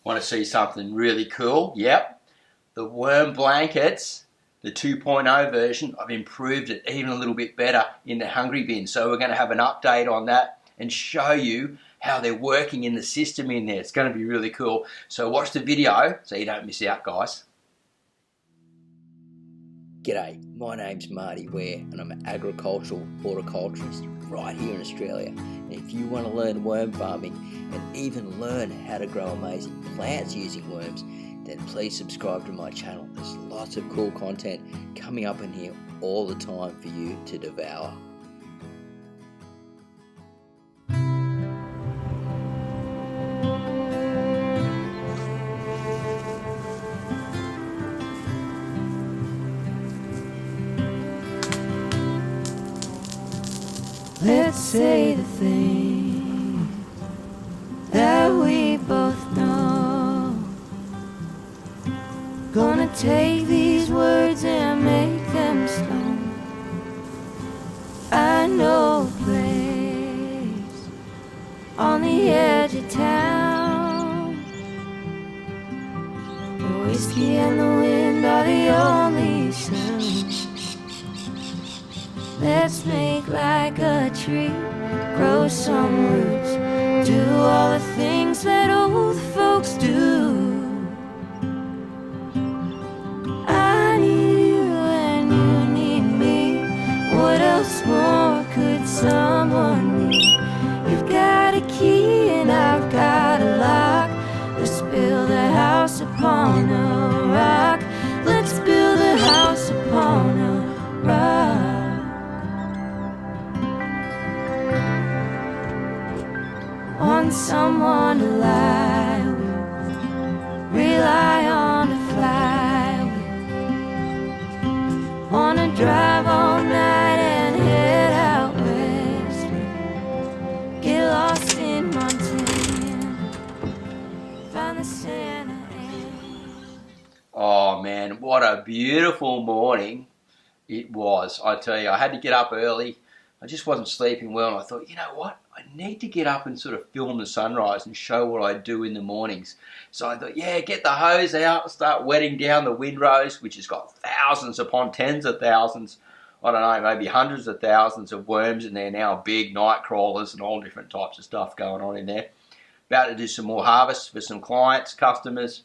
Want to see something really cool? Yep. The worm blankets, the 2.0 version, I've improved it even a little bit better in the hungry bin. So we're going to have an update on that and show you how they're working in the system in there. It's going to be really cool. So watch the video so you don't miss out, guys. G'day, my name's Marty and I'm an agricultural horticulturist right here in Australia. And if you want to learn worm farming and even learn how to grow amazing plants using worms, then please subscribe to my channel. There's lots of cool content coming up in here all the time for you to devour. Let's say the thing that we both know. Gonna take these words and make them stone. I know a place on the edge of town. The whiskey and the wind are the only sounds. Let's make like a tree, grow some roots, do all the things that old folks do. I need you and you need me. What else more could someone need? You've got a key and I've got a lock. Let's build a house upon a rock. Let's build a house upon a rock. Want someone to lie with, rely on to fly with. Wanna drive all night and head out west. Get lost in Montana, find the Santa Ana. Oh man, what a beautiful morning it was. I tell you, I had to get up early. I just wasn't sleeping well, and I thought, you know what? I need to get up and sort of film the sunrise and show what I do in the mornings. So I thought, yeah, get the hose out, start wetting down the windrows, which has got thousands upon tens of thousands, I don't know, maybe hundreds of thousands of worms in there now, big night crawlers and all different types of stuff going on in there. About to do some more harvests for some clients, customers,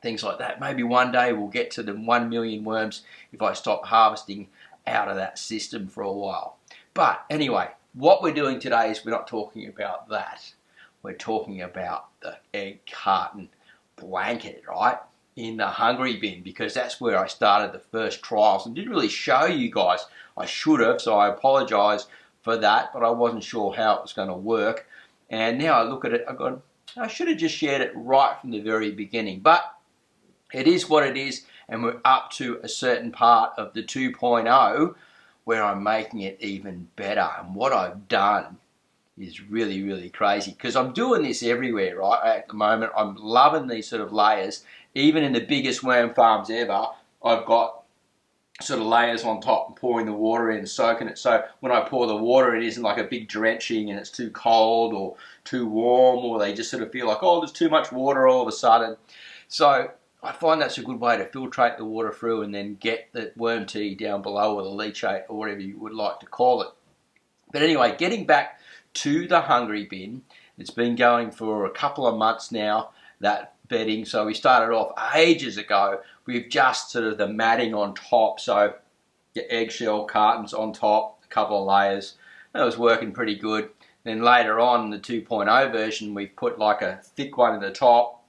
things like that. Maybe one day we'll get to the 1 million worms if I stop harvesting out of that system for a while. But anyway, what we're doing today is we're not talking about that. We're talking about the egg carton blanket, right? In the hungry bin, because that's where I started the first trials and didn't really show you guys. I should have, so I apologize for that, but I wasn't sure how it was going to work. And now I look at it, I should have just shared it right from the very beginning. But it is what it is, and we're up to a certain part of the 2.0 where I'm making it even better. And what I've done is really, really crazy, because I'm doing this everywhere, right? At the moment, I'm loving these sort of layers. Even in the biggest worm farms ever, I've got sort of layers on top and pouring the water in, soaking it. So when I pour the water, it isn't like a big drenching and it's too cold or too warm, or they just sort of feel like, oh, there's too much water all of a sudden. So I find that's a good way to filtrate the water through and then get the worm tea down below, or the leachate, or whatever you would like to call it. But anyway, getting back to the hungry bin, it's been going for a couple of months now, that bedding. So we started off ages ago with just sort of the matting on top, so your eggshell cartons on top, a couple of layers. That was working pretty good. Then later on, the 2.0 version, we've put like a thick one in the top,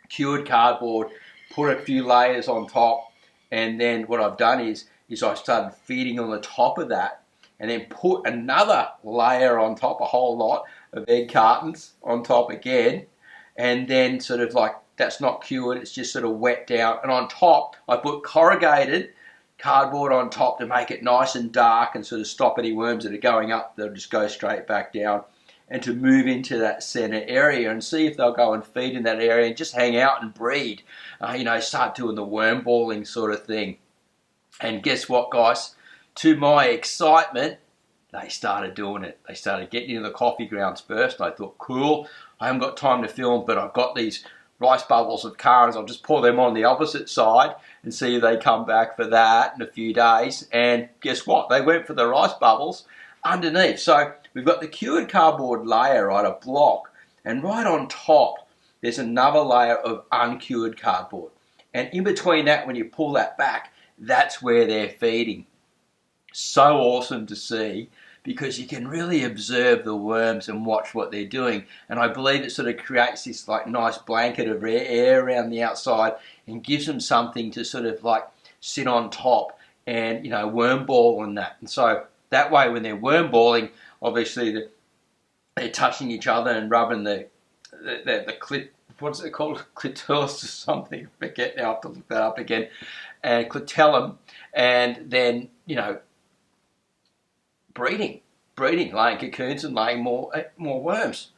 cured cardboard, put a few layers on top, and then what I've done is I started feeding on the top of that, and then put another layer on top, a whole lot of egg cartons on top again, and then sort of like, that's not cured, it's just sort of wet down, and on top I put corrugated cardboard on top to make it nice and dark and sort of stop any worms that are going up, they'll just go straight back down, and to move into that center area and see if they'll go and feed in that area and just hang out and breed. Start doing the worm balling sort of thing. And guess what, guys? To my excitement, they started doing it. They started getting into the coffee grounds first. I thought, cool, I haven't got time to film, but I've got these rice bubbles of currants, I'll just pour them on the opposite side and see if they come back for that in a few days. And guess what? They went for the rice bubbles underneath. So we've got the cured cardboard layer, right, a block, and right on top there's another layer of uncured cardboard. And in between that, when you pull that back, that's where they're feeding. So awesome to see, because you can really observe the worms and watch what they're doing. And I believe it sort of creates this like nice blanket of air around the outside and gives them something to sort of like sit on top and, you know, worm ball and that. And so that way, when they're worm balling, obviously they're touching each other and rubbing the what's it called? Clitoris or something. I forget now. I have to look that up again. And clitellum, and then, you know, breeding, laying cocoons and laying more worms.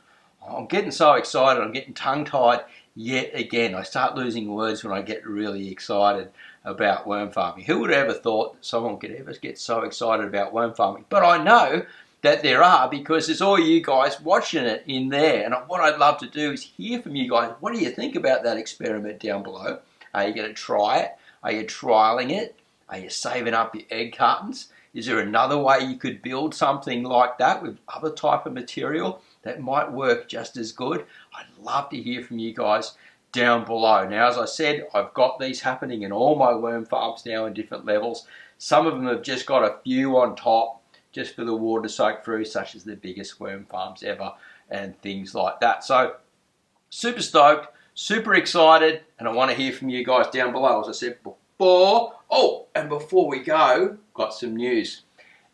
I'm getting so excited. I'm getting tongue-tied yet again. I start losing words when I get really excited about worm farming. Who would have ever thought that someone could ever get so excited about worm farming? But I know that there are, because there's all you guys watching it in there. And what I'd love to do is hear from you guys. What do you think about that experiment down below? Are you going to try it? Are you trialing it? Are you saving up your egg cartons? Is there another way you could build something like that with other type of material that might work just as good? I'd love to hear from you guys down below. Now, as I said, I've got these happening in all my worm farms now in different levels. Some of them have just got a few on top just for the water to soak through, such as the biggest worm farms ever and things like that. So, super stoked, super excited, and I want to hear from you guys down below, as I said before. Oh, and before we go, got some news.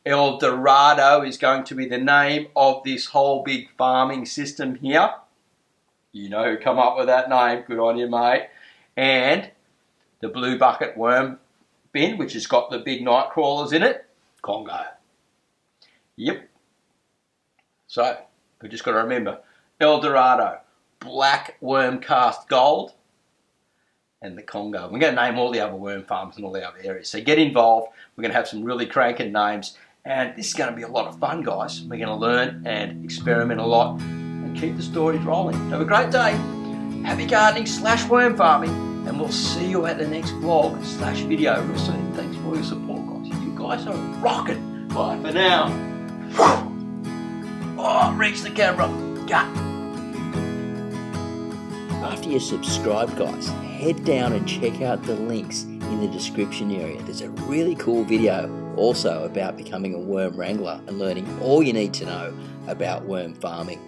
El Dorado is going to be the name of this whole big farming system here. You know who come up with that name. Good on you, mate. And the blue bucket worm bin, which has got the big night crawlers in it, Congo. Yep. So, we've just got to remember, El Dorado, black worm cast gold, and the Congo. We're going to name all the other worm farms in all the other areas. So get involved. We're going to have some really cranking names. And this is going to be a lot of fun, guys. We're going to learn and experiment a lot and keep the stories rolling. Have a great day. Happy gardening / worm farming. And we'll see you at the next vlog / video real soon. Thanks for your support, guys. You guys are rocking. Bye for now. Oh, reach the camera. Got. After you subscribe, guys, head down and check out the links in the description area. There's a really cool video also about becoming a worm wrangler and learning all you need to know about worm farming.